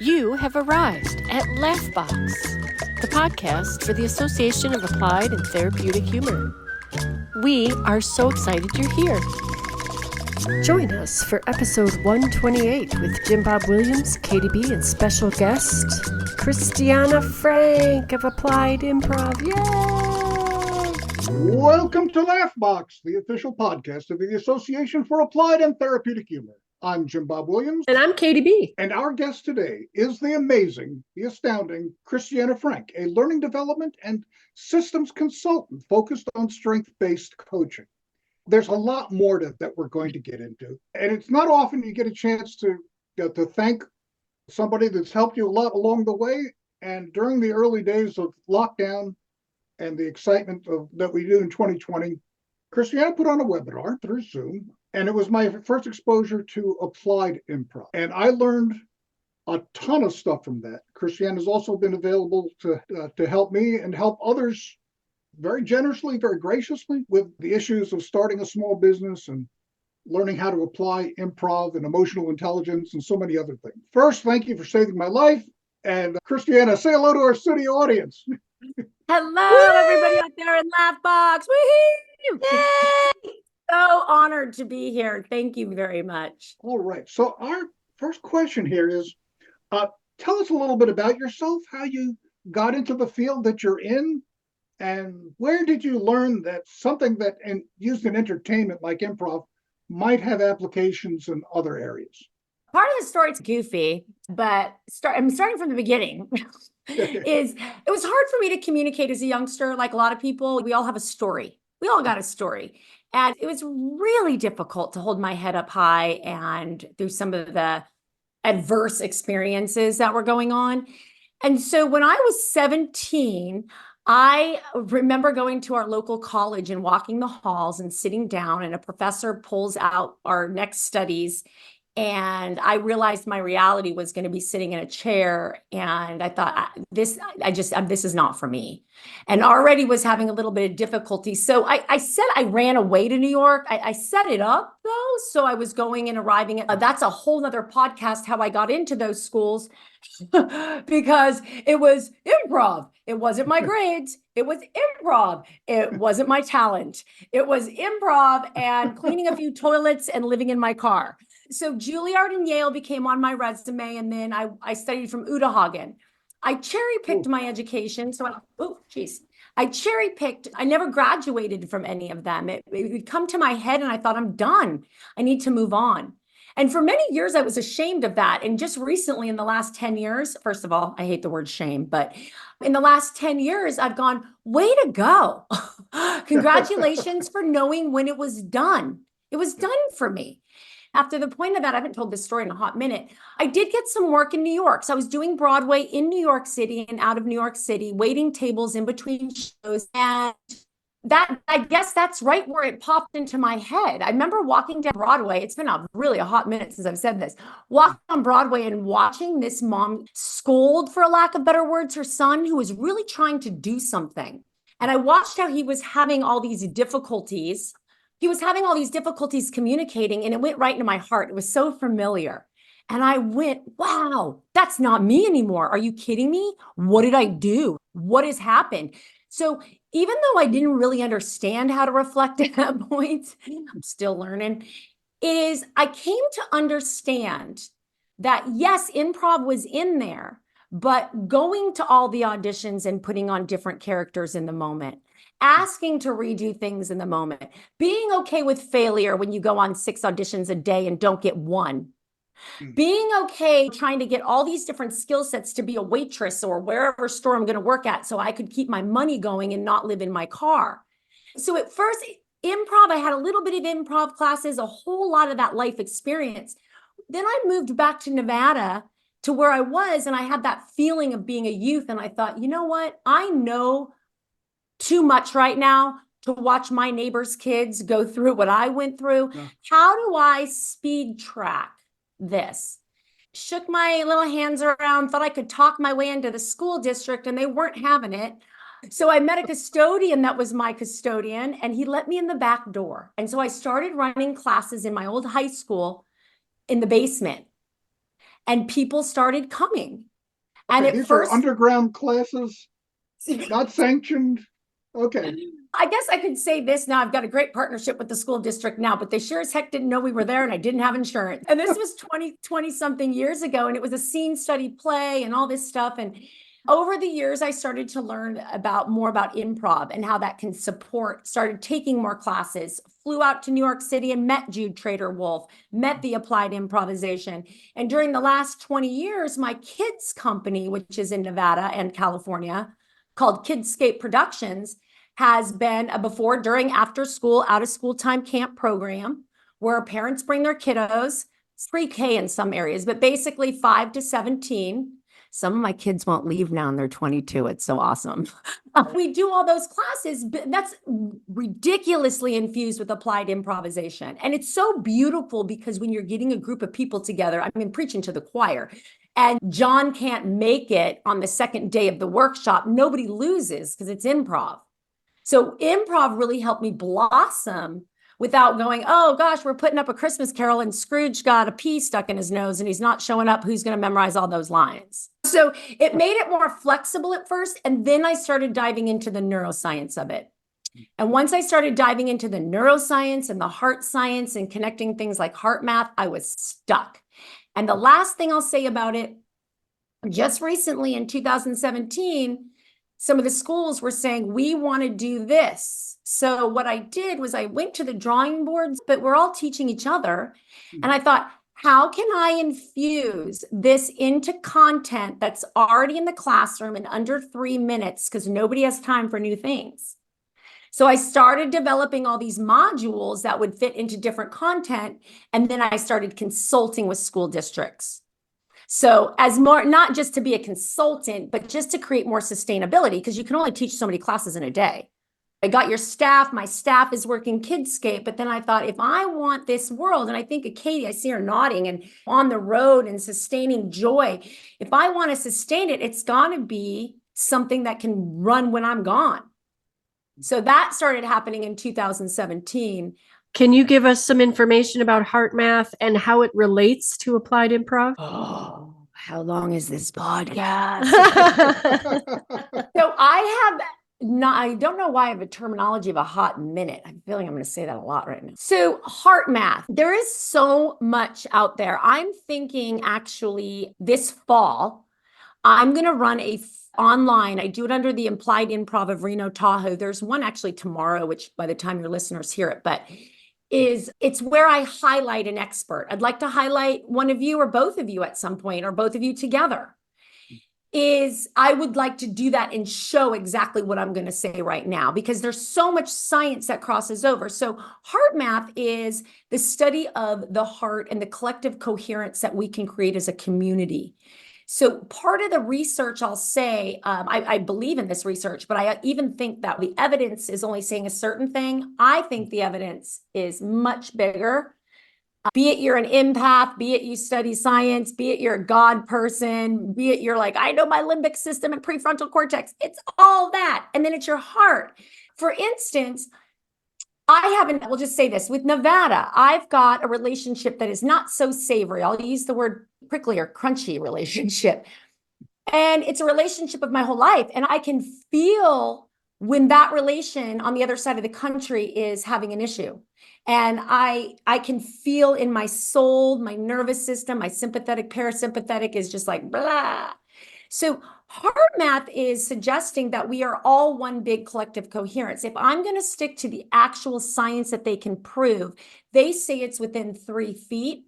You have arrived at Laughbox, the podcast for the Association of Applied and Therapeutic Humor. We are so excited you're here. Join us for episode 128 with Jim Bob Williams, KDB, and special guest Christiana Frank of Applied Improv. Yay! Welcome to Laughbox, the official podcast of the Association for Applied and Therapeutic Humor. I'm Jim Bob Williams. And I'm KDB. And our guest today is the amazing, the astounding Christiana Frank, a learning development and systems consultant focused on strength-based coaching. There's a lot more that we're going to get into. And it's not often you get a chance to thank somebody that's helped you a lot along the way. And during the early days of lockdown and the excitement that we do in 2020, Christiana put on a webinar through Zoom. And it was my first exposure to applied improv. And I learned a ton of stuff from that. Christiana has also been available to help me and help others very generously, very graciously with the issues of starting a small business and learning how to apply improv and emotional intelligence and so many other things. First, thank you for saving my life. And Christiana, say hello to our studio audience. Hello, everybody out there in Laughbox. Woohoo! Yay! So honored to be here. Thank you very much. All right. So our first question here is, tell us a little bit about yourself, how you got into the field that you're in, and where did you learn that something that used in entertainment like improv might have applications in other areas? Part of the story is goofy, but I'm starting from the beginning. It was hard for me to communicate as a youngster. Like a lot of people, we all have a story. We all got a story. And it was really difficult to hold my head up high and through some of the adverse experiences that were going on. And so when I was 17, I remember going to our local college and walking the halls and sitting down, and a professor pulls out our next studies. And I realized my reality was going to be sitting in a chair. And I thought, this is not for me. And already was having a little bit of difficulty. So I said I ran away to New York. I set it up though. So I was going and arriving at, that's a whole nother podcast, how I got into those schools because it was improv. It wasn't my grades. It was improv. It wasn't my talent. It was improv and cleaning a few toilets and living in my car. So Juilliard and Yale became on my resume, and then I studied from Udahagen. I cherry-picked my education. So I cherry-picked. I never graduated from any of them. It would come to my head, and I thought, I'm done. I need to move on. And for many years, I was ashamed of that. And just recently, in the last 10 years, first of all, I hate the word shame, but in the last 10 years, I've gone, way to go. Congratulations for knowing when it was done. It was done for me. After the point of that, I haven't told this story in a hot minute. I did get some work in New York. So I was doing Broadway in New York City and out of New York City, waiting tables in between shows. And I guess that's right where it popped into my head. I remember walking down Broadway. It's been really a hot minute since I've said this. Walking on Broadway and watching this mom scold, for a lack of better words, her son who was really trying to do something. And I watched how he was having all these difficulties. He was having all these difficulties communicating, and it went right into my heart. It was so familiar. And I went, wow, that's not me anymore. Are you kidding me? What did I do? What has happened? So even though I didn't really understand how to reflect at that point, I'm still learning, I came to understand that yes, improv was in there, but going to all the auditions and putting on different characters in the moment, asking to redo things in the moment, being okay with failure when you go on 6 auditions a day and don't get one, being okay trying to get all these different skill sets to be a waitress or wherever store I'm going to work at so I could keep my money going and not live in my car. So at first, improv, I had a little bit of improv classes, a whole lot of that life experience. Then I moved back to Nevada to where I was, and I had that feeling of being a youth. And I thought, you know what? I know too much right now to watch my neighbor's kids go through what I went through. Yeah. How do I speed track this? Shook my little hands around, thought I could talk my way into the school district, and they weren't having it. So I met a custodian that was my custodian, and he let me in the back door. And so I started running classes in my old high school in the basement. and people started coming. And Okay, at these first, are underground classes, not sanctioned. Okay. I guess I could say this now. I've got a great partnership with the school district now, but they sure as heck didn't know we were there and I didn't have insurance. And this was 20 something years ago. And it was a scene study play and all this stuff. And over the years, I started to learn more about improv and how that can support, started taking more classes, flew out to New York City and met Jude Trader Wolf, met the Applied Improvisation. And during the last 20 years, my kids company, which is in Nevada and California, called Kidscape Productions, has been a before, during, after school, out of school time camp program where parents bring their kiddos. It's pre-K in some areas, but basically 5 to 17. Some of my kids won't leave now and they're 22. It's so awesome. We do all those classes, but that's ridiculously infused with applied improvisation. And it's so beautiful because when you're getting a group of people together, I mean, preaching to the choir, and John can't make it on the second day of the workshop, nobody loses because it's improv. So improv really helped me blossom without going, oh gosh, we're putting up a Christmas Carol and Scrooge got a pea stuck in his nose and he's not showing up. Who's going to memorize all those lines? So it made it more flexible at first. And then I started diving into the neuroscience of it. And once I started diving into the neuroscience and the heart science and connecting things like heart math, I was stuck. And the last thing I'll say about it, just recently in 2017, some of the schools were saying, we want to do this. So what I did was I went to the drawing boards, but we're all teaching each other. And I thought, how can I infuse this into content that's already in the classroom in under 3 minutes? Because nobody has time for new things. So I started developing all these modules that would fit into different content. And then I started consulting with school districts. So as more, not just to be a consultant, but just to create more sustainability, because you can only teach so many classes in a day. I got your staff, my staff is working Kidscape, but then I thought, if I want this world, and I think of Katie, I see her nodding and on the road and sustaining joy. If I want to sustain it, it's got to be something that can run when I'm gone. So that started happening in 2017. Can you give us some information about heart math and how it relates to applied improv? Oh, how long is this podcast? I So I don't know why I have a terminology of a hot minute. I'm feeling I'm going to say that a lot right now. So heart math, there is so much out there. I'm thinking actually this fall, I'm going to run online. I do it under the Applied Improv of Reno Tahoe. There's one actually tomorrow, which by the time your listeners hear it, but it's where I highlight an expert. I'd like to highlight one of you or both of you at some point, or both of you together. I would like to do that and show exactly what I'm going to say right now, because there's so much science that crosses over. So heart math is the study of the heart and the collective coherence that we can create as a community. So part of the research, I'll say, I believe in this research, but I even think that the evidence is only saying a certain thing. I think the evidence is much bigger. Be it you're an empath, be it you study science, be it you're a God person, be it you're like, I know my limbic system and prefrontal cortex. It's all that. And then it's your heart. For instance, we'll just say this, with Nevada, I've got a relationship that is not so savory. I'll use the word prickly or crunchy relationship. And it's a relationship of my whole life. And I can feel when that relation on the other side of the country is having an issue. And I can feel in my soul, my nervous system, my sympathetic, parasympathetic is just like blah. So heart math is suggesting that we are all one big collective coherence. If I'm going to stick to the actual science that they can prove, they say it's within 3 feet.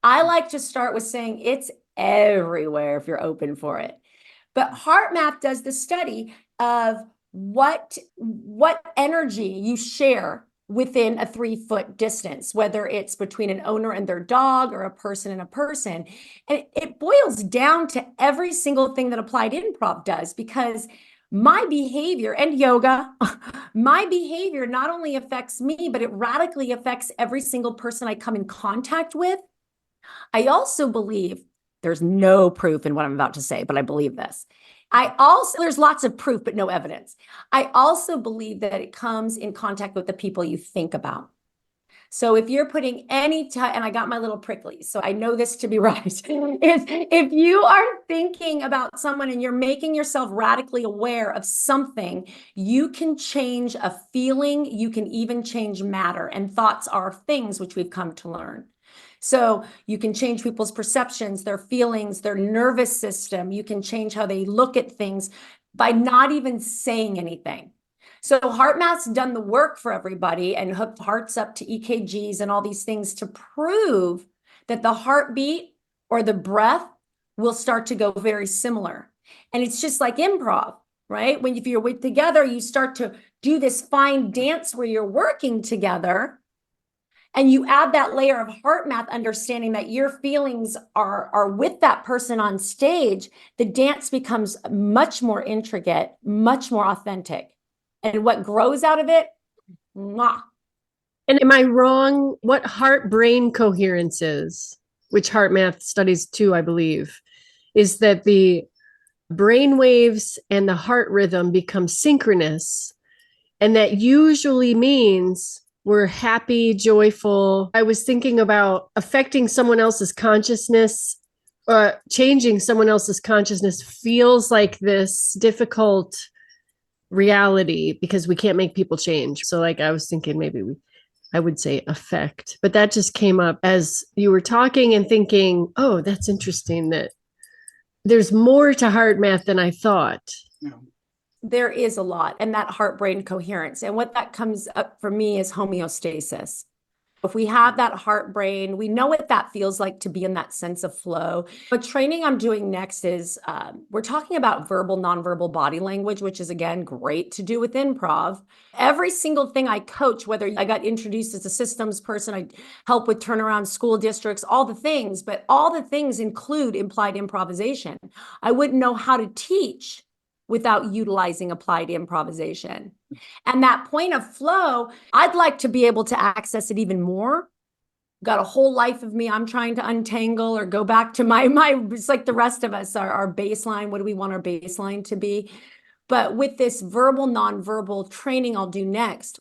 I like to start with saying it's everywhere if you're open for it. But heart math does the study of what energy you share within a 3-foot distance, whether it's between an owner and their dog or a person and a person. And it boils down to every single thing that applied improv does, because my behavior and yoga, my behavior not only affects me, but it radically affects every single person I come in contact with. I also believe, there's no proof in what I'm about to say, but I believe this. There's lots of proof, but no evidence. I also believe that it comes in contact with the people you think about. So if you're putting any time, and I got my little pricklies, so I know this to be right, is if you are thinking about someone and you're making yourself radically aware of something, you can change a feeling, you can even change matter, and thoughts are things, which we've come to learn. So you can change people's perceptions, their feelings, their nervous system. You can change how they look at things by not even saying anything. So HeartMath's done the work for everybody and hooked hearts up to EKGs and all these things to prove that the heartbeat or the breath will start to go very similar. And it's just like improv, right? If you're together, you start to do this fine dance where you're working together. And you add that layer of HeartMath, understanding that your feelings are with that person on stage, the dance becomes much more intricate, much more authentic. And what grows out of it, mwah. And am I wrong? What heart-brain coherence is, which HeartMath studies too, I believe, is that the brain waves and the heart rhythm become synchronous. And that usually means we're happy, joyful. I was thinking about affecting someone else's consciousness, changing someone else's consciousness feels like this difficult reality because we can't make people change. So like I was thinking maybe I would say affect, but that just came up as you were talking and thinking, oh, that's interesting that there's more to HeartMath than I thought. Yeah. There is a lot, and that heart-brain coherence. And what that comes up for me is homeostasis. If we have that heart brain, we know what that feels like to be in that sense of flow. But training I'm doing next is we're talking about verbal, nonverbal body language, which is, again, great to do with improv. Every single thing I coach, whether I got introduced as a systems person, I help with turnaround school districts, all the things, but all the things include implied improvisation. I wouldn't know how to teach without utilizing applied improvisation. And that point of flow, I'd like to be able to access it even more. Got a whole life of me I'm trying to untangle or go back to my it's like the rest of us, our baseline. What do we want our baseline to be? But with this verbal, nonverbal training I'll do next,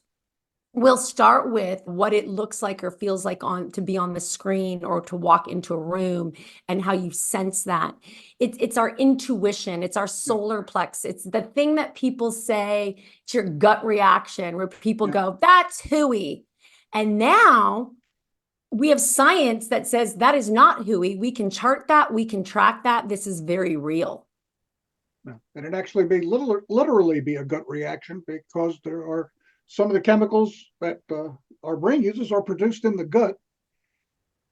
we'll start with what it looks like or feels like to be on the screen or to walk into a room and how you sense that. It's our intuition. It's our solar plex. It's the thing that people say, it's your gut reaction where people go, that's hooey. And now we have science that says that is not hooey. We can chart that. We can track that. This is very real. And it actually may literally be a gut reaction because there are some of the chemicals that our brain uses are produced in the gut.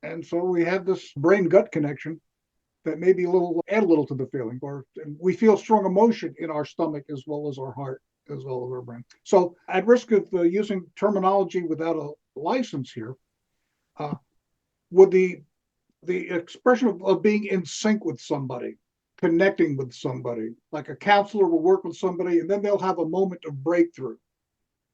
And so we have this brain-gut connection that maybe add a little to the feeling, or we feel strong emotion in our stomach as well as our heart, as well as our brain. So at risk of using terminology without a license here, would the expression of being in sync with somebody, connecting with somebody, like a counselor will work with somebody and then they'll have a moment of breakthrough.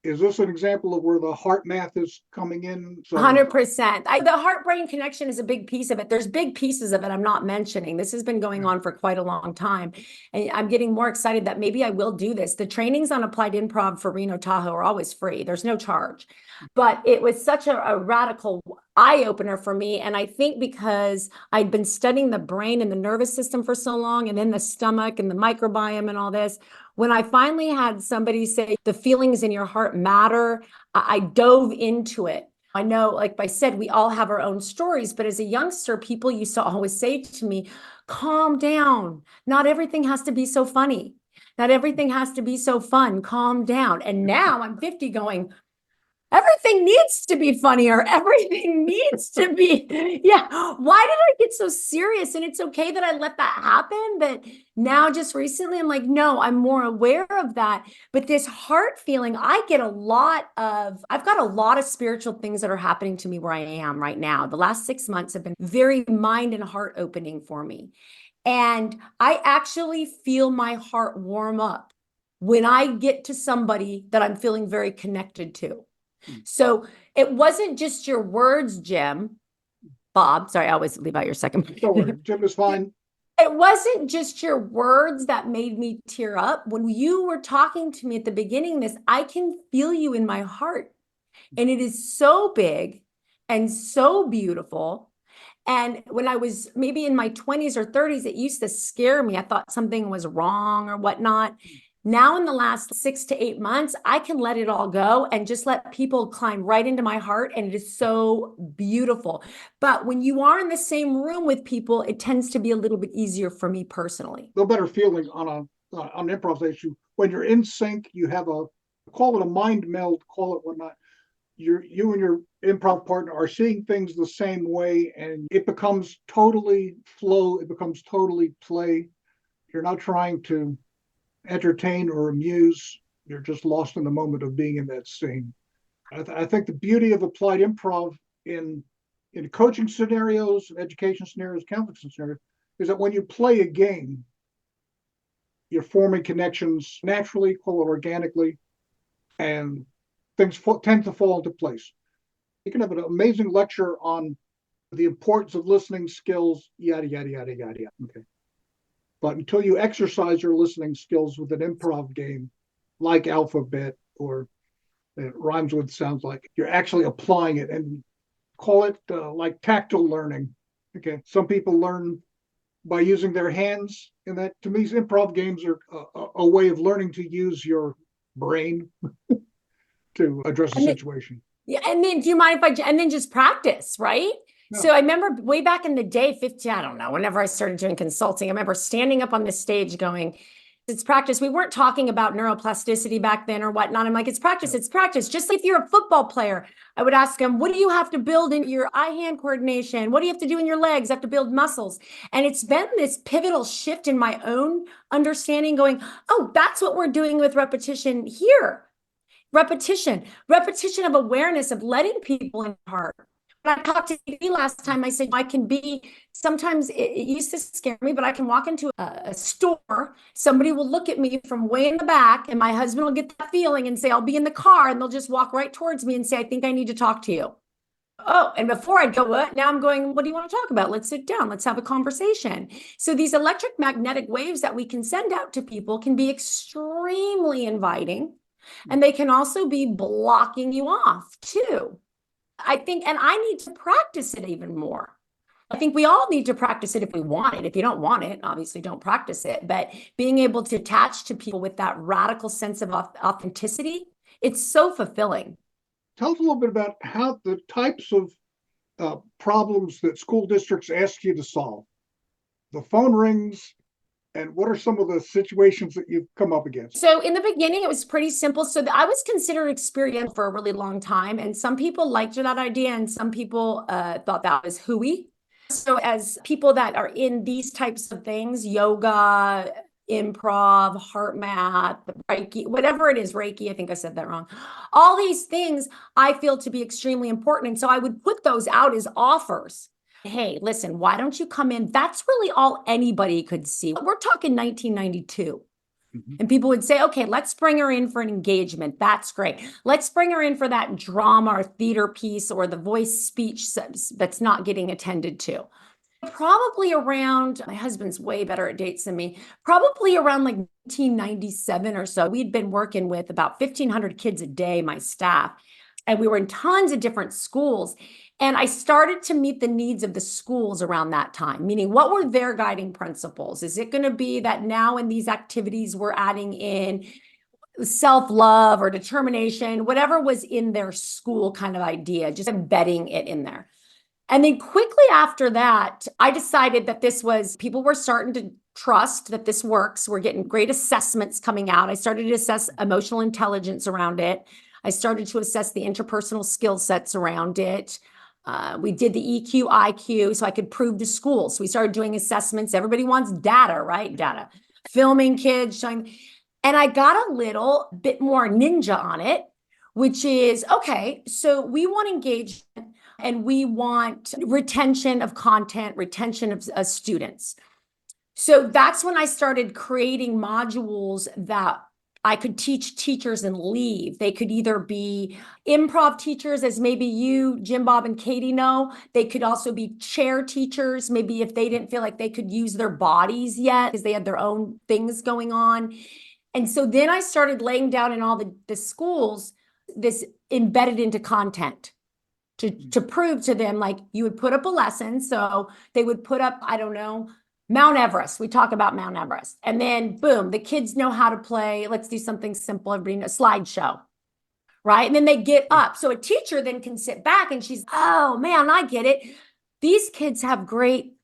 Is this an example of where the HeartMath is coming in? 100%. The heart-brain connection is a big piece of it. There's big pieces of it I'm not mentioning. This has been going on for quite a long time. And I'm getting more excited that maybe I will do this. The trainings on applied improv for Reno Tahoe are always free. There's no charge. But it was such a radical eye-opener for me. And I think because I'd been studying the brain and the nervous system for so long, and then the stomach and the microbiome and all this, when I finally had somebody say the feelings in your heart matter, I dove into it. I know, like I said, we all have our own stories, but as a youngster, people used to always say to me, calm down. Not everything has to be so funny. Not everything has to be so fun. Calm down. And now I'm 50 going, everything needs to be funnier. Everything needs to be, why did I get so serious? And it's okay that I let that happen. But now just recently, I'm like, no, I'm more aware of that. But this heart feeling, I've got a lot of spiritual things that are happening to me where I am right now. The last 6 months have been very mind and heart opening for me. And I actually feel my heart warm up when I get to somebody that I'm feeling very connected to. So it wasn't just your words, Jim. Bob, sorry, I always leave out your second. Don't worry, Jim is fine. It wasn't just your words that made me tear up. When you were talking to me at the beginning of this, I can feel you in my heart. And it is so big and so beautiful. And when I was maybe in my 20s or 30s, it used to scare me. I thought something was wrong or whatnot. Now, in the last 6 to 8 months, I can let it all go and just let people climb right into my heart. And it is so beautiful. But when you are in the same room with people, it tends to be a little bit easier for me personally. No better feeling on an improvisation when you're in sync. You have call it a mind meld, call it whatnot. You and your improv partner are seeing things the same way, and it becomes totally flow. It becomes totally play. You're not trying to entertain or amuse. You're just lost in the moment of being in that scene. I think the beauty of applied improv in coaching scenarios, education scenarios, counseling scenarios, is that when you play a game, you're forming connections naturally, call it organically, and things tend to fall into place. You can have an amazing lecture on the importance of listening skills, yada, yada, yada, yada, yada. Okay. But until you exercise your listening skills with an improv game like Alphabet, or it rhymes with sounds like, you're actually applying it, and call it like tactile learning. Okay. Some people learn by using their hands, and that, to me, improv games are a way of learning to use your brain to address a situation. Yeah, and then do you mind if and then just practice, right? No. So I remember way back in the day, 50, I don't know, whenever I started doing consulting, I remember standing up on the stage going, it's practice. We weren't talking about neuroplasticity back then or whatnot. I'm like, it's practice, it's practice. Just like if you're a football player, I would ask them, what do you have to build in your eye-hand coordination? What do you have to do in your legs? I have to build muscles. And it's been this pivotal shift in my own understanding going, oh, that's what we're doing with repetition here. Repetition of awareness, of letting people in heart. When I talked to you last time, I said, I can be, sometimes it used to scare me, but I can walk into a store, somebody will look at me from way in the back, and my husband will get that feeling and say, I'll be in the car, and they'll just walk right towards me and say, I think I need to talk to you. Oh, and before I'd go, what? Now I'm going, what do you want to talk about? Let's sit down. Let's have a conversation. So these electromagnetic waves that we can send out to people can be extremely inviting. And they can also be blocking you off too. I think, and I need to practice it even more. I think we all need to practice it if we want it. If you don't want it, obviously don't practice it. But being able to attach to people with that radical sense of authenticity, it's so fulfilling. Tell us a little bit about how the types of problems that school districts ask you to solve. The phone rings, and what are some of the situations that you've come up against? So in the beginning, it was pretty simple. So I was considered experiential for a really long time. And some people liked that idea, and some people thought that was hooey. So as people that are in these types of things, yoga, improv, heart math, Reiki, whatever it is, Reiki, I think I said that wrong. All these things I feel to be extremely important. And so I would put those out as offers. Hey, listen, why don't you come in? That's really all anybody could see. We're talking 1992. Mm-hmm. And people would say, okay, let's bring her in for an engagement. That's great. Let's bring her in for that drama or theater piece or the voice speech that's not getting attended to. Probably around, my husband's way better at dates than me, probably around like 1997 or so. We'd been working with about 1,500 kids a day, my staff, and we were in tons of different schools. And I started to meet the needs of the schools around that time, meaning what were their guiding principles? Is it going to be that now in these activities we're adding in self-love or determination, whatever was in their school kind of idea, just embedding it in there. And then quickly after that, I decided that people were starting to trust that this works. We're getting great assessments coming out. I started to assess emotional intelligence around it. I started to assess the interpersonal skill sets around it. We did the EQ, IQ, so I could prove to schools. So we started doing assessments. Everybody wants data, right? Data. Filming kids, showing. And I got a little bit more ninja on it, which is, okay, so we want engagement and we want retention of content, retention of students. So that's when I started creating modules that I could teach teachers and leave. They could either be improv teachers, as maybe you, Jim, Bob, and Katie know. They could also be chair teachers, maybe if they didn't feel like they could use their bodies yet because they had their own things going on. And so then I started laying down in all the schools this embedded into content. to prove to them, like you would put up a lesson. So they would put up, I don't know, Mount Everest. We talk about Mount Everest. And then boom, the kids know how to play. Let's do something simple. Everybody knows, a slideshow. Right. And then they get up. So a teacher then can sit back and she's, oh man, I get it. These kids have great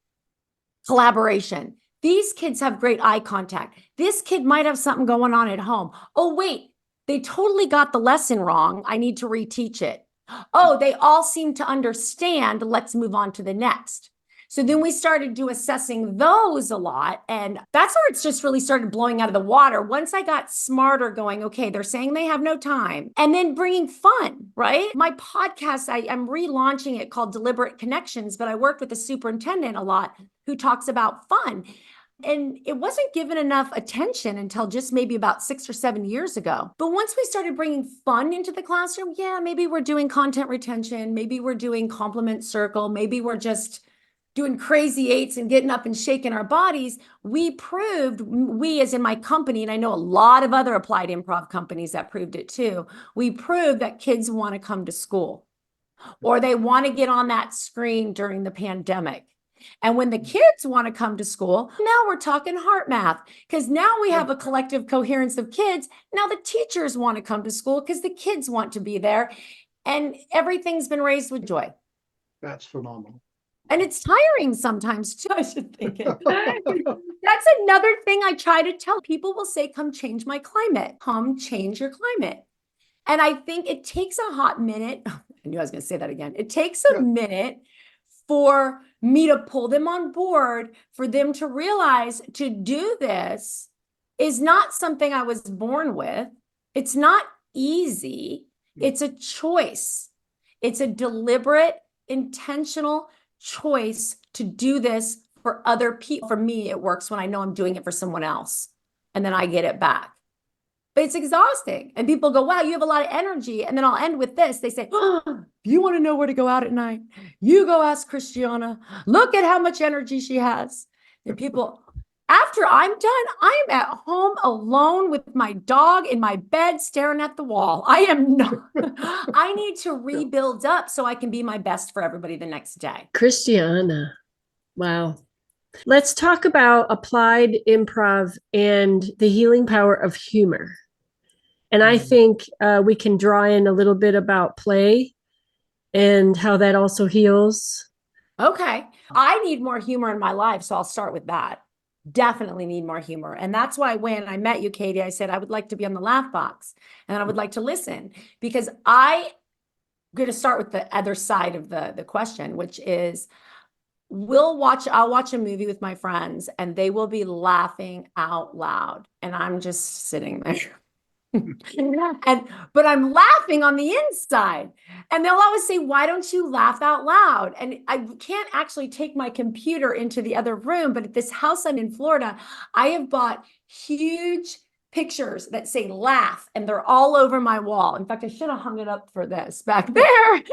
collaboration. These kids have great eye contact. This kid might have something going on at home. Oh, wait, they totally got the lesson wrong. I need to reteach it. Oh, they all seem to understand. Let's move on to the next. So then we started assessing those a lot. And that's where it's just really started blowing out of the water. Once I got smarter going, okay, they're saying they have no time. And then bringing fun, right? My podcast, I'm relaunching it called Deliberate Connections, but I work with the superintendent a lot who talks about fun. And it wasn't given enough attention until just maybe about 6 or 7 years ago. But once we started bringing fun into the classroom, yeah, maybe we're doing content retention. Maybe we're doing compliment circle. Maybe we're just doing crazy eights and getting up and shaking our bodies. We as in my company, and I know a lot of other applied improv companies that proved it too. We proved that kids want to come to school or they want to get on that screen during the pandemic. And when the kids want to come to school, now we're talking heart math, because now we have a collective coherence of kids. Now the teachers want to come to school because the kids want to be there, and everything's been raised with joy. That's phenomenal. And it's tiring sometimes too, I should think. That's another thing I try to tell people. Will say, come change my climate, come change your climate. And I think it takes a hot minute. I knew I was going to say that again. It takes a minute for me to pull them on board, for them to realize to do this is not something I was born with. It's not easy. It's a choice. It's a deliberate, intentional choice to do this for other people. For me, it works when I know I'm doing it for someone else, and then I get it back. But it's exhausting. And people go, wow, you have a lot of energy. And then I'll end with this. They say, oh, if you want to know where to go out at night, you go ask Christiana. Look at how much energy she has. And people, after I'm done, I'm at home alone with my dog in my bed staring at the wall. I am not, I need to rebuild up so I can be my best for everybody the next day. Christiana. Wow. Let's talk about applied improv and the healing power of humor. And I think we can draw in a little bit about play and how that also heals. Okay. I need more humor in my life, so I'll start with that. Definitely need more humor. And that's why when I met you, Katie, I said, I would like to be on the laugh box and I would like to listen, because I'm going to start with the other side of the question, which is I'll watch a movie with my friends and they will be laughing out loud. And I'm just sitting there. But I'm laughing on the inside. And they'll always say, why don't you laugh out loud? And I can't actually take my computer into the other room. But at this house I'm in Florida, I have bought huge pictures that say laugh, and they're all over my wall. In fact, I should have hung it up for this back there,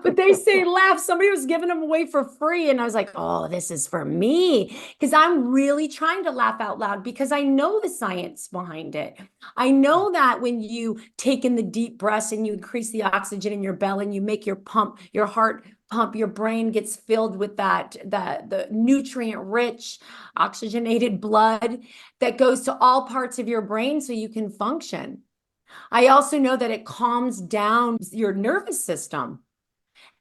but they say laugh. Somebody was giving them away for free. And I was like, oh, this is for me, because I'm really trying to laugh out loud, because I know the science behind it. I know that when you take in the deep breaths and you increase the oxygen in your belly and you make your heart pump, your brain gets filled with the nutrient rich oxygenated blood that goes to all parts of your brain so you can function. I also know that it calms down your nervous system,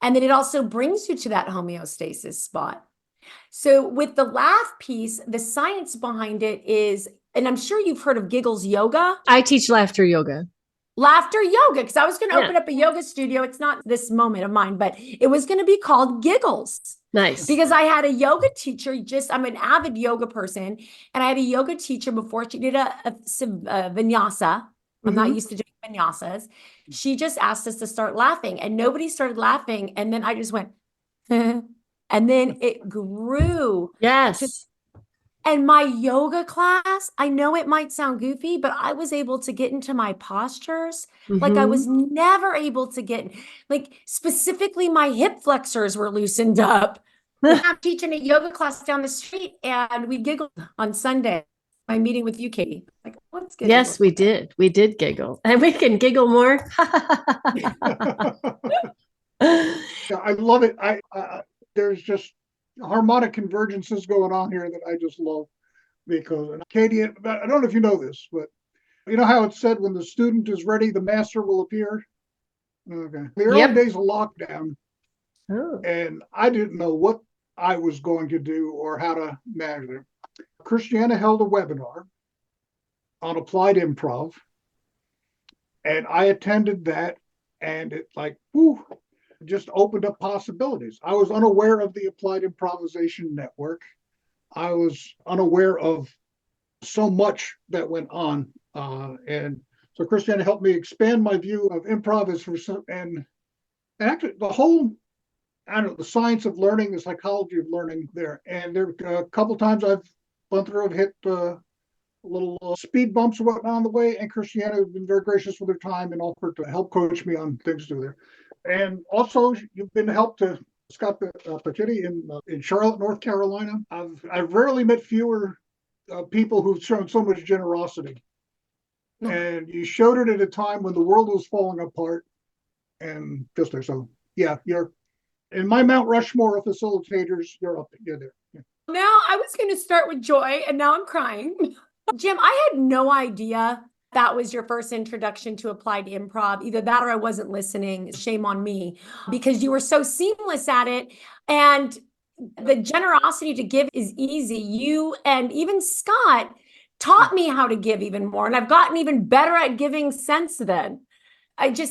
and then it also brings you to that homeostasis spot. So with the laugh piece, the science behind it is, and I'm sure you've heard of Giggles Yoga. I teach laughter yoga. Laughter yoga, because I was going to open up a yoga studio. It's not this moment of mine, but it was going to be called Giggles. Nice. Because I had a yoga teacher, I'm an avid yoga person, and I had a yoga teacher before she did a vinyasa. I'm not used to doing vinyasas. She just asked us to start laughing, and nobody started laughing. And then I just went, and then it grew. Yes. And my yoga class, I know it might sound goofy, but I was able to get into my postures like I was never able to get. Like specifically, my hip flexors were loosened up. I'm teaching a yoga class down the street, and we giggled on Sunday. My meeting with you, Katie. Like, what's giggling? Yes, we did. We did giggle, and we can giggle more. Yeah, I love it. There's just harmonic convergences going on here that I just love because and Katie, I don't know if you know this, but you know how it's said when the student is ready, the master will appear. Okay. The early Yep. days of lockdown, Oh. and I didn't know what I was going to do or how to manage it. Christiana held a webinar on applied improv, and I attended that, and it like, whew, just opened up possibilities. I was unaware of the Applied Improvisation Network. I was unaware of so much that went on, and so Christiana helped me expand my view of improv as for some, and actually the whole I don't know the science of learning, the psychology of learning there. And there a couple times I've gone through, I've hit little speed bumps and whatnot on the way, and Christiana has been very gracious with her time and offered to help coach me on things to do there. And also, you've been helped to Scott Pachetti in Charlotte, North Carolina. I've rarely met fewer people who've shown so much generosity, and you showed it at a time when the world was falling apart. And just there, so yeah, you're in my Mount Rushmore of facilitators. You're there. Yeah. Now I was going to start with joy, and now I'm crying. Jim, I had no idea that was your first introduction to applied improv. Either that or I wasn't listening. Shame on me, because you were so seamless at it. And the generosity to give is easy. You and even Scott taught me how to give even more. And I've gotten even better at giving since then.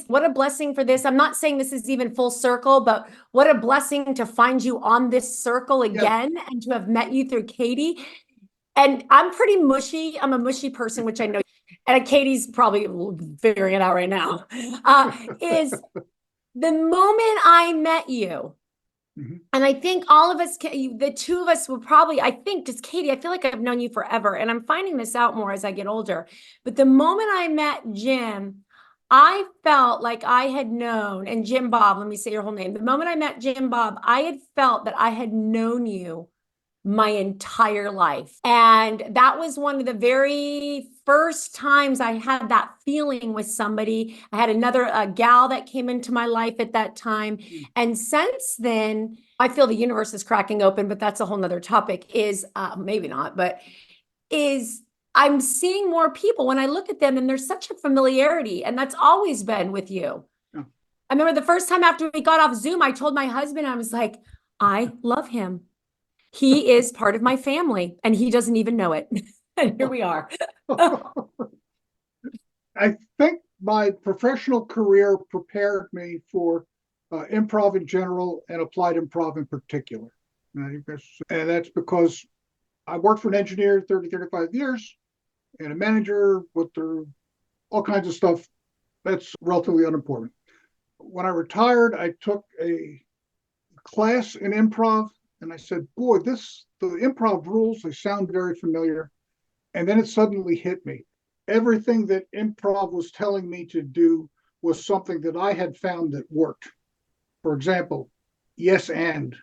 What a blessing for this. I'm not saying this is even full circle, but what a blessing to find you on this circle again and to have met you through Katie. And I'm pretty mushy. I'm a mushy person, which I know, and Katie's probably figuring it out right now, is the moment I met you, and I think all of us, the two of us would probably, I think, just Katie, I feel like I've known you forever, and I'm finding this out more as I get older. But the moment I met Jim, I felt like I had known, and Jim Bob, let me say your whole name. The moment I met Jim Bob, I had felt that I had known you my entire life. And that was one of the very first times I had that feeling with somebody. I had another gal that came into my life at that time. And since then, I feel the universe is cracking open, but that's a whole nother topic, is maybe not, but is I'm seeing more people when I look at them, and there's such a familiarity, and that's always been with you. I remember the first time after we got off Zoom, I told my husband, I was like, I love him. He is part of my family, and he doesn't even know it. And here we are. I think my professional career prepared me for improv in general and applied improv in particular. And that's because I worked for an engineer 30, 35 years and a manager with all kinds of stuff. That's relatively unimportant. When I retired, I took a class in improv, and I said, boy, the improv rules, they sound very familiar. And then it suddenly hit me. Everything that improv was telling me to do was something that I had found that worked. For example, yes, and.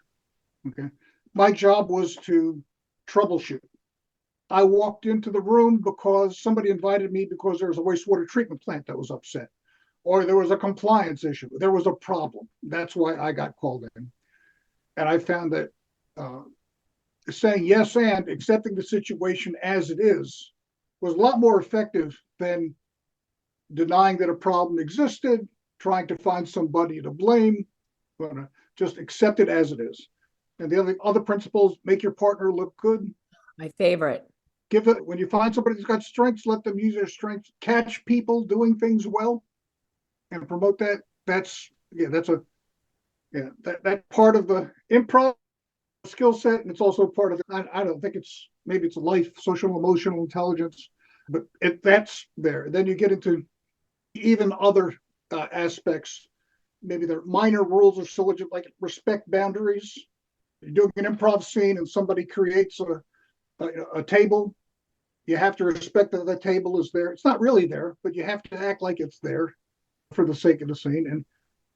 Okay. My job was to troubleshoot. I walked into the room because somebody invited me because there was a wastewater treatment plant that was upset, or there was a compliance issue. There was a problem. That's why I got called in. And I found that saying yes and accepting the situation as it is was a lot more effective than denying that a problem existed, trying to find somebody to blame, but just accept it as it is. And the other principles: make your partner look good. My favorite. Give it when you find somebody who's got strengths, let them use their strengths. Catch people doing things well, and promote that. That's that part of the improv skill set, and it's also part of I don't think maybe it's a life, social, emotional intelligence, but that's there. Then you get into even other aspects. Maybe they're minor rules of syllogism, like respect boundaries. You're doing an improv scene and somebody creates a table. You have to respect that the table is there. It's not really there, but you have to act like it's there for the sake of the scene. And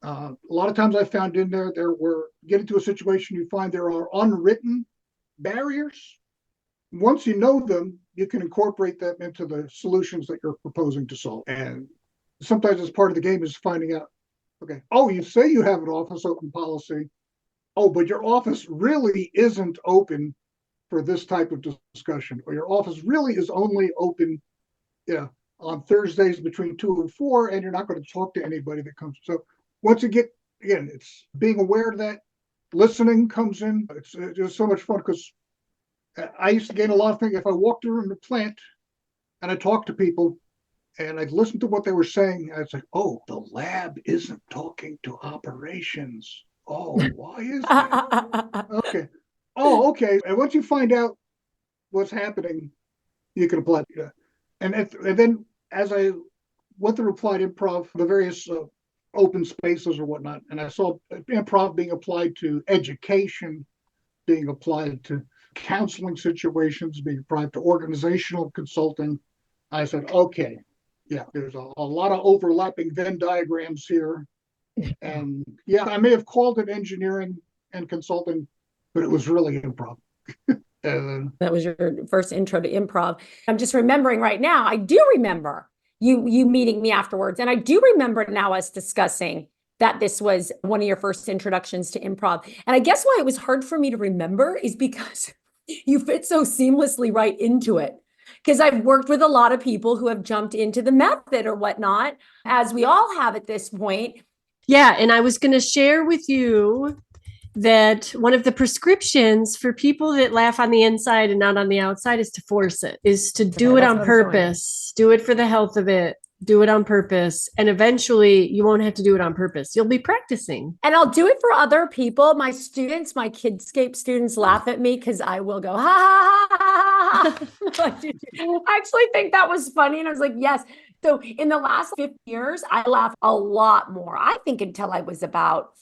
a lot of times I found in there get into a situation, you find there are unwritten barriers. Once you know them, you can incorporate them into the solutions that you're proposing to solve. And sometimes it's part of the game is finding out Okay. Oh, you say you have an office open policy. Oh, but your office really isn't open for this type of discussion, or your office really is only open, yeah, on Thursdays between 2 and 4, and you're not going to talk to anybody that comes. So once you get, again, it's being aware of that, listening comes in. It's just so much fun because I used to gain a lot of things if I walked around the plant and I talked to people and I'd listen to what they were saying. I'd say, oh, the lab isn't talking to operations. Oh, why is that? Okay. Oh, okay. And once you find out what's happening, you can apply. And then as I went through applied improv, the various open spaces or whatnot, and I saw improv being applied to education, being applied to counseling situations, being applied to organizational consulting. I said, okay, yeah, there's a lot of overlapping Venn diagrams here. And yeah, I may have called it engineering and consulting, but it was really improv. That was your first intro to improv. I'm just remembering right now, I do remember you meeting me afterwards. And I do remember now us discussing that this was one of your first introductions to improv. And I guess why it was hard for me to remember is because you fit so seamlessly right into it. Because I've worked with a lot of people who have jumped into the method or whatnot, as we all have at this point. Yeah, and I was going to share with you that one of the prescriptions for people that laugh on the inside and not on the outside is to force it, is to do it on purpose, do it for the health of it, do it on purpose. And eventually you won't have to do it on purpose. You'll be practicing. And I'll do it for other people. My students, my Kidscape students laugh at me because I will go, ha, ha, ha, ha, ha. I actually think that was funny. And I was like, yes. So in the last 50 years, I laughed a lot more. I think until I was about,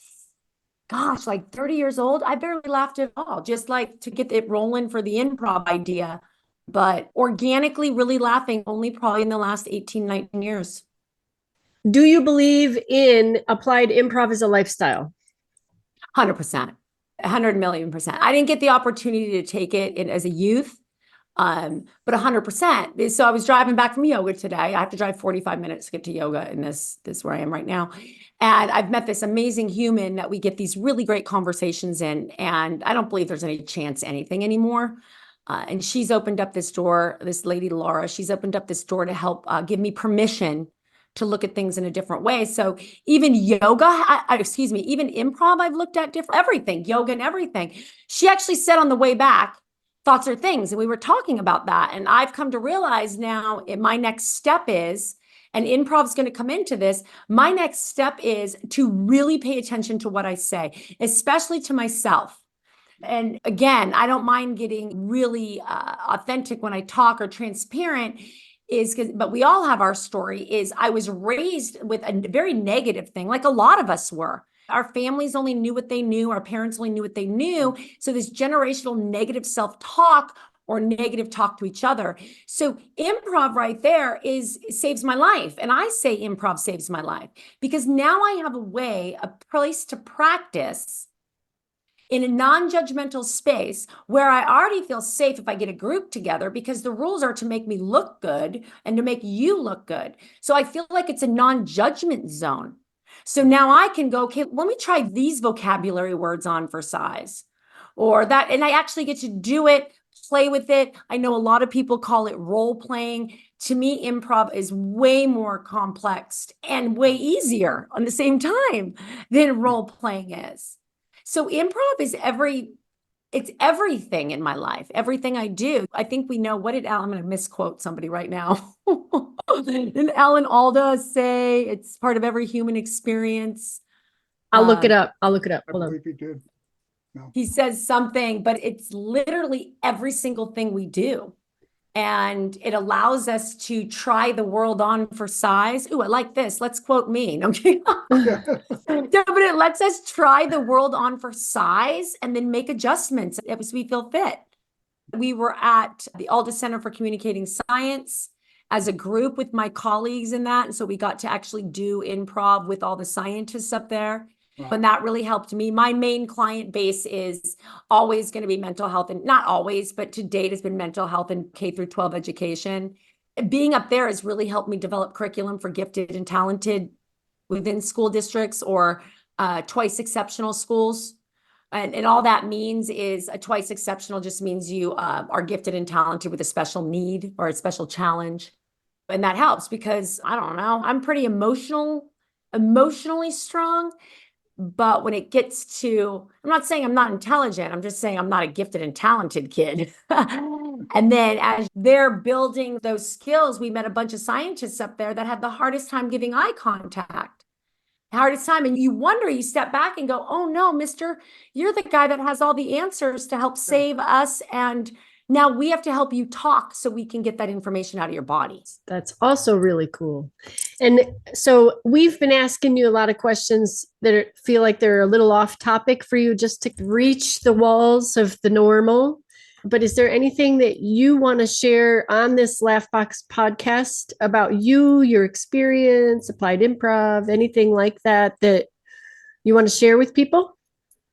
gosh, like 30 years old, I barely laughed at all, just like to get it rolling for the improv idea. But organically really laughing only probably in the last 18, 19 years. Do you believe in applied improv as a lifestyle? 100%, 100 million percent. I didn't get the opportunity to take it as a youth, but 100%. So I was driving back from yoga today. I have to drive 45 minutes to get to yoga in this where I am right now. And I've met this amazing human that we get these really great conversations in. And I don't believe there's any chance anything anymore. And she's opened up this door, this lady, Laura, she's opened up this door to help give me permission to look at things in a different way. So even yoga, even improv, I've looked at different, everything, yoga and everything. She actually said on the way back, thoughts are things. And we were talking about that. And I've come to realize now my next step is, and improv's going to come into this, my next step is to really pay attention to what I say, especially to myself. And again, I don't mind getting really authentic when I talk or transparent, but we all have our story. Is I was raised with a very negative thing, like a lot of us were. Our families only knew what they knew. Our parents only knew what they knew. So this generational negative self-talk or negative talk to each other. So improv right there saves my life. And I say improv saves my life because now I have a place to practice in a non-judgmental space where I already feel safe if I get a group together because the rules are to make me look good and to make you look good. So I feel like it's a non-judgment zone. So now I can go, okay, let me try these vocabulary words on for size or that. And I actually get to do it, play with it. I know a lot of people call it role playing. To me, improv is way more complex and way easier on the same time than role playing is. So improv is it's everything in my life, everything I do. I think we know, what did I'm going to misquote somebody right now. Didn't Alan Alda say it's part of every human experience? I'll look it up. I believe he did. No. He says something, but it's literally every single thing we do. And it allows us to try the world on for size. Ooh, I like this. Let's quote me. Okay. No, but it lets us try the world on for size and then make adjustments as we feel fit. We were at the Alda Center for Communicating Science as a group with my colleagues in that. And so we got to actually do improv with all the scientists up there. And that really helped me. My main client base is always going to be mental health, and not always, but to date has been mental health and K through 12 education. Being up there has really helped me develop curriculum for gifted and talented within school districts or twice exceptional schools. And all that means is a twice exceptional just means you are gifted and talented with a special need or a special challenge. And that helps because I don't know, I'm pretty emotionally strong. But when it gets to, I'm not saying I'm not intelligent. I'm just saying I'm not a gifted and talented kid. And then as they're building those skills, we met a bunch of scientists up there that had the hardest time giving eye contact. Hardest time. And you wonder, you step back and go, oh no, mister, you're the guy that has all the answers to help save us. And now we have to help you talk so we can get that information out of your body. That's also really cool. And so we've been asking you a lot of questions that feel like they're a little off topic for you just to reach the walls of the normal. But is there anything that you want to share on this Laughbox podcast about you, your experience, applied improv, anything like that that you want to share with people?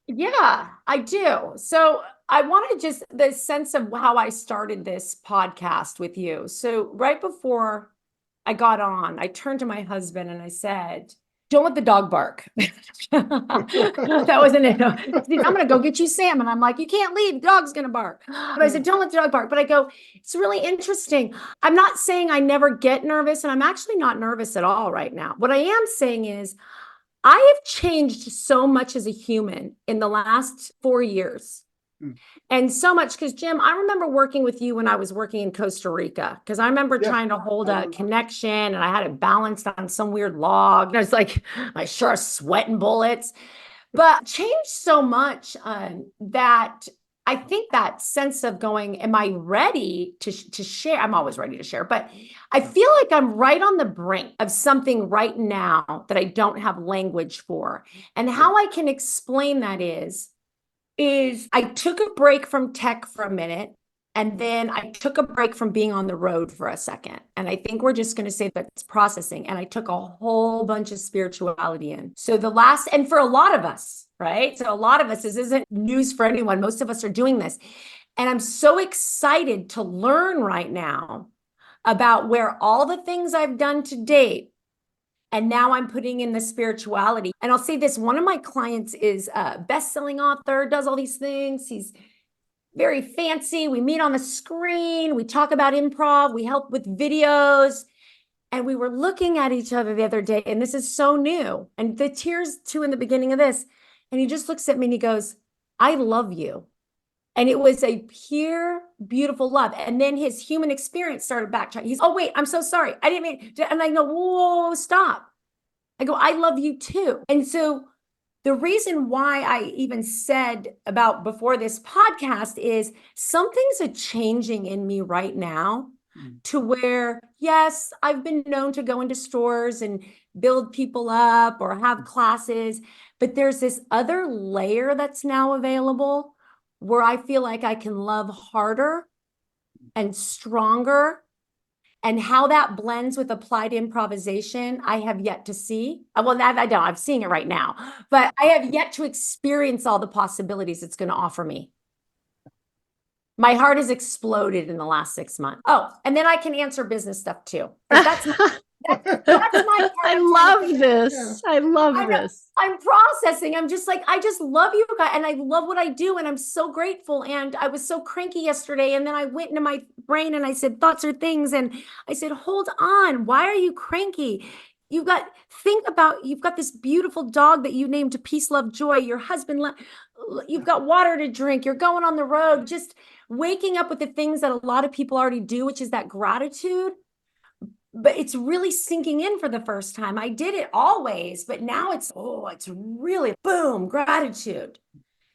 Yeah, I do. So I wanted just the sense of how I started this podcast with you. So right before I got on, I turned to my husband and I said, don't let the dog bark. That wasn't it. No. I'm going to go get you Sam. And I'm like, you can't leave. The dog's going to bark. But I said, don't let the dog bark. But I go, it's really interesting. I'm not saying I never get nervous. And I'm actually not nervous at all right now. What I am saying is I have changed so much as a human in the last 4 years. And so much because Jim, I remember working with you when I was working in Costa Rica, because I remember trying to hold a connection and I had it balanced on some weird log. And I was like, I sure sweating bullets, but changed so much that I think that sense of going, am I ready to share? I'm always ready to share, but I feel like I'm right on the brink of something right now that I don't have language for. And how I can explain that is I took a break from tech for a minute, and then I took a break from being on the road for a second. And I think we're just going to say that it's processing. And I took a whole bunch of spirituality in. So and for a lot of us, right? So a lot of us, this isn't news for anyone. Most of us are doing this. And I'm so excited to learn right now about where all the things I've done to date, and now I'm putting in the spirituality. And I'll say this, one of my clients is a best-selling author, does all these things. He's very fancy. We meet on the screen. We talk about improv. We help with videos. And we were looking at each other the other day, and this is so new. And the tears too in the beginning of this. And he just looks at me and he goes, I love you. And it was a pure, beautiful love. And then his human experience started backtracking. He's, oh, wait, I'm so sorry. I didn't mean to. And I go, whoa, stop. I go, I love you too. And so the reason why I even said about before this podcast is something's changing in me right now to where, yes, I've been known to go into stores and build people up or have classes, but there's this other layer that's now available where I feel like I can love harder and stronger. And how that blends with applied improvisation, I have yet to see. Well, I don't, I'm seeing it right now, but I have yet to experience all the possibilities it's going to offer me. My heart has exploded in the last 6 months. Oh, and then I can answer business stuff too. That's my I love this. I love this. I'm processing. I'm just like, I just love you guys and I love what I do. And I'm so grateful. And I was so cranky yesterday. And then I went into my brain and I said, thoughts are things. And I said, hold on. Why are you cranky? You've got this beautiful dog that you named Peace, Love, Joy. Your husband, you've got water to drink. You're going on the road, just waking up with the things that a lot of people already do, which is that gratitude. But it's really sinking in for the first time. I did it always, but now it's really boom, gratitude.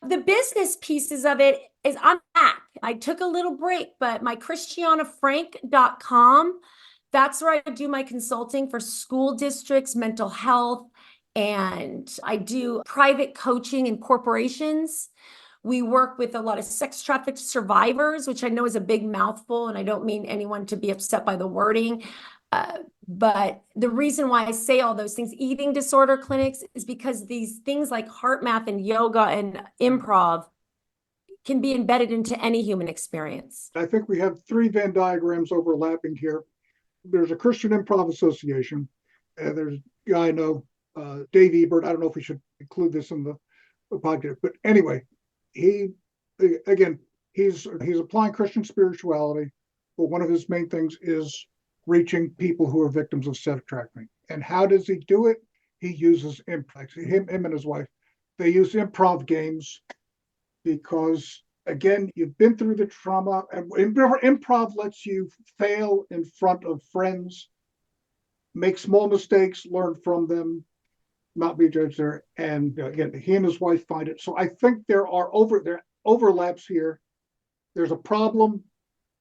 The business pieces of it is I'm back. I took a little break, but my christianafrank.com, that's where I do my consulting for school districts, mental health, and I do private coaching in corporations. We work with a lot of sex trafficked survivors, which I know is a big mouthful, and I don't mean anyone to be upset by the wording. But the reason why I say all those things, eating disorder clinics, is because these things like heart math and yoga and improv can be embedded into any human experience. I think we have 3 Venn diagrams overlapping here. There's a Christian Improv Association, and there's a guy I know, Dave Ebert. I don't know if we should include this in the podcast, but anyway, he again he's applying Christian spirituality, but one of his main things is reaching people who are victims of sex trafficking. And how does he do it? He uses improv. Him and his wife, they use improv games because again, you've been through the trauma, and improv lets you fail in front of friends, make small mistakes, learn from them, not be judged there. And again, he and his wife find it. So I think there are overlaps here. There's a problem,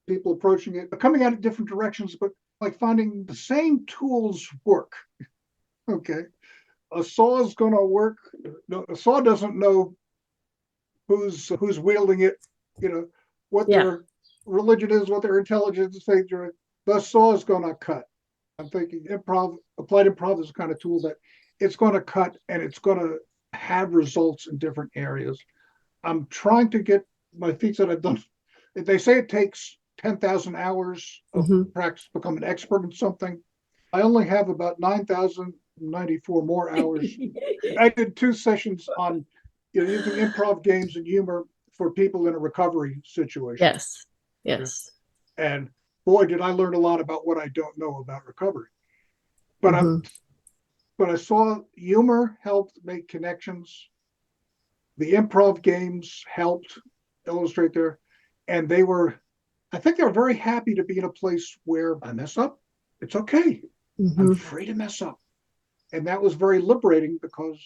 people approaching it, coming at it different directions, but like finding the same tools work. Okay. A saw is going to work. No, a saw doesn't know who's wielding it, what their religion is, what their intelligence is. The saw is going to cut. I'm thinking applied improv is the kind of tool that it's going to cut and it's going to have results in different areas. I'm trying to get my feet that I've done. They say it takes 10,000 hours of practice to become an expert in something. I only have about 9,094 more hours. I did 2 sessions on using improv games and humor for people in a recovery situation. Yes. And boy, did I learn a lot about what I don't know about recovery. But I saw humor helped make connections. The improv games helped illustrate there. And I think they were very happy to be in a place where I mess up. It's okay. I'm free to mess up. And that was very liberating because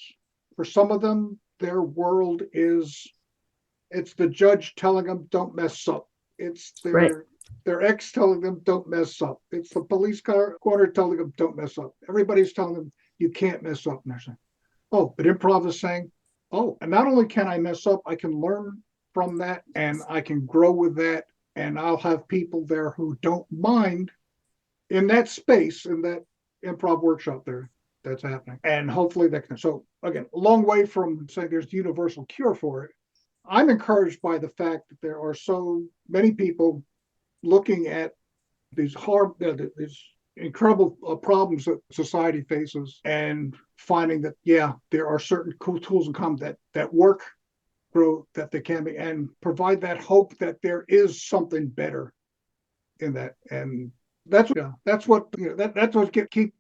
for some of them, their world it's the judge telling them, don't mess up. It's their ex telling them, don't mess up. It's the police corner telling them, don't mess up. Everybody's telling them, you can't mess up. And they're saying, oh, but improv is saying, oh, and not only can I mess up, I can learn from that and I can grow with that. And I'll have people there who don't mind in that space, in that improv workshop there that's happening. And hopefully that can. So again, a long way from saying there's the universal cure for it. I'm encouraged by the fact that there are so many people looking at these these incredible problems that society faces and finding that, there are certain cool tools in common that work, grow, that they can be, and provide that hope that there is something better in that. And that's what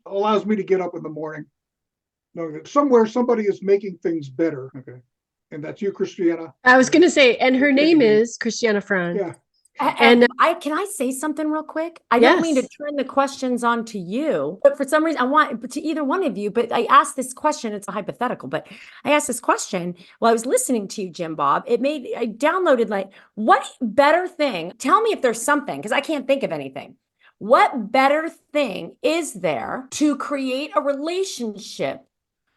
allows me to get up in the morning, knowing that somewhere somebody is making things better. Okay. And that's you, Christiana. I was going to say, and her name is Christiana Frank. Yeah. And can I say something real quick? I don't mean to turn the questions on to you, but for some reason I want to either one of you, but I asked this question, it's a hypothetical, but I asked this question while I was listening to you, Jim Bob. I downloaded what better thing, tell me if there's something, because I can't think of anything. What better thing is there to create a relationship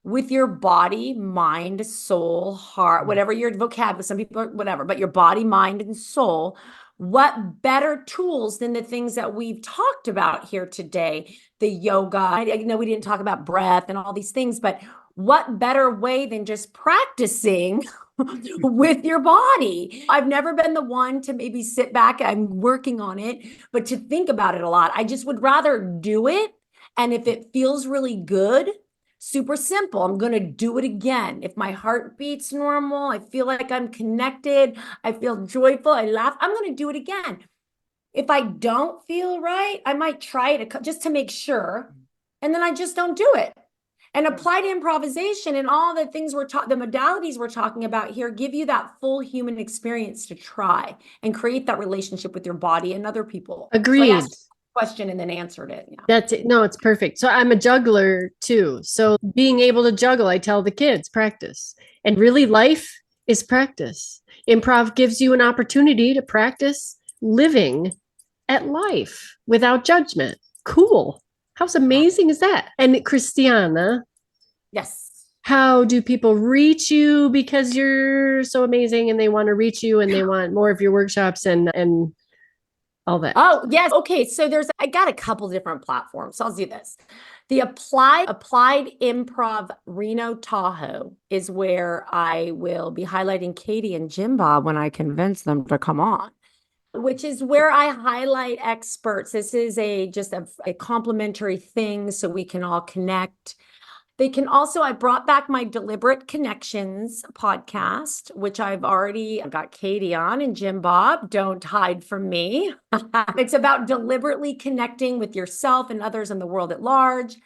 with your body, mind, soul, heart, whatever your vocabulary, some people, whatever, but your body, mind, and soul? What better tools than the things that we've talked about here today? The yoga. I know we didn't talk about breath and all these things, but what better way than just practicing with your body? I've never been the one to maybe sit back, I'm working on it, but to think about it a lot. I just would rather do it. And if it feels really good, super simple, I'm going to do it again. If my heart beats normal, I feel like I'm connected, I feel joyful, I laugh, I'm going to do it again. If I don't feel right, I might try it just to make sure. And then I just don't do it. And applied improvisation and all the things the modalities we're talking about here give you that full human experience to try and create that relationship with your body and other people. Agreed. So question and then answered it. Yeah. That's it. No, it's perfect. So I'm a juggler too. So being able to juggle, I tell the kids, practice. And really life is practice. Improv gives you an opportunity to practice living at life without judgment. Cool. How amazing is that? And Christiana. Yes. How do people reach you because you're so amazing and they want to reach you and they want more of your workshops and all that? Oh, yes. Okay. So I got a couple different platforms. So I'll do this. The Applied Improv Reno Tahoe is where I will be highlighting Katie and Jim Bob when I convince them to come on, which is where I highlight experts. This is just a complimentary thing so we can all connect. They can also, I brought back my Deliberate Connections podcast, which I've already got Katie on, and Jim Bob, don't hide from me. It's about deliberately connecting with yourself and others in the world at large.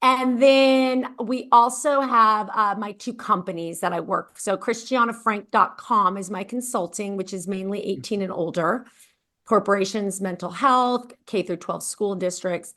And then we also have my two companies that I work. So christianafrank.com is my consulting, which is mainly 18 and older, corporations, mental health, K through 12 school districts.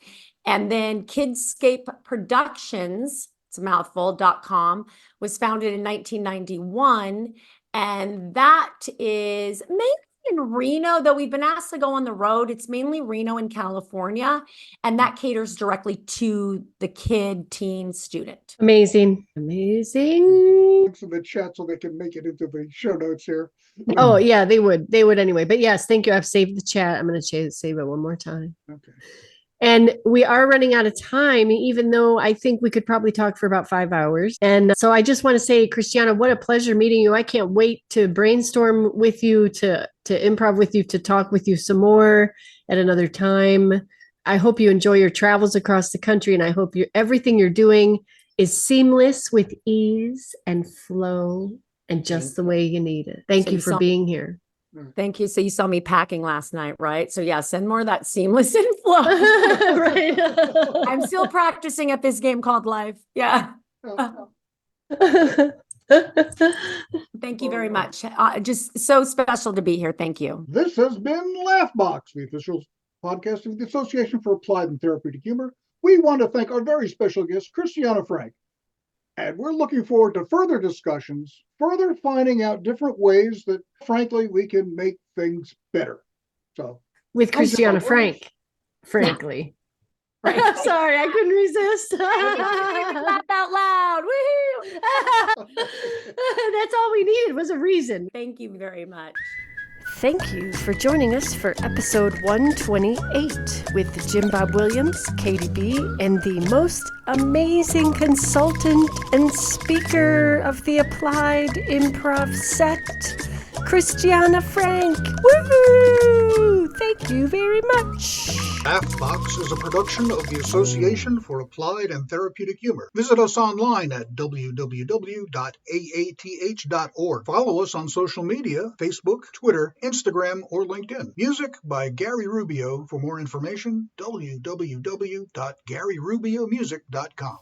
And then Kidscape Productions, it's a mouthful.com, was founded in 1991. And that is mainly in Reno, though we've been asked to go on the road. It's mainly Reno in California, and that caters directly to the teen student. Amazing. Amazing. Links in the chat so they can make it into the show notes here. Oh, yeah, they would. They would anyway. But yes, thank you. I've saved the chat. I'm going to save it one more time. Okay. And we are running out of time, even though I think we could probably talk for about 5 hours. And so I just want to say, Christiana, what a pleasure meeting you. I can't wait to brainstorm with you, to improv with you, to talk with you some more at another time. I hope you enjoy your travels across the country, and I hope everything you're doing is seamless with ease and flow and just the way you need it. Thank you for being here. Thank you. So you saw me packing last night, right? So yeah, send more of that seamless and flow. Right. I'm still practicing at this game called life. Yeah. Thank you very much. Just so special to be here. Thank you. This has been Laughbox, the official podcast of the Association for Applied and Therapeutic Humor. We want to thank our very special guest, Christiana Frank. And we're looking forward to further discussions, further finding out different ways that, frankly, we can make things better. So, with Christiana Frank, frankly. Right. Sorry, I couldn't resist. Laugh out loud. Woo-hoo! That's all we needed was a reason. Thank you very much. Thank you for joining us for episode 128 with Jim Bob Williams, Katie B, and the most amazing consultant and speaker of the Applied Improv set, Christiana Frank. Woohoo! Thank you very much. Laughbox is a production of the Association for Applied and Therapeutic Humor. Visit us online at www.aath.org. Follow us on social media, Facebook, Twitter, Instagram, or LinkedIn. Music by Gary Rubio. For more information, www.garyrubiomusic.com.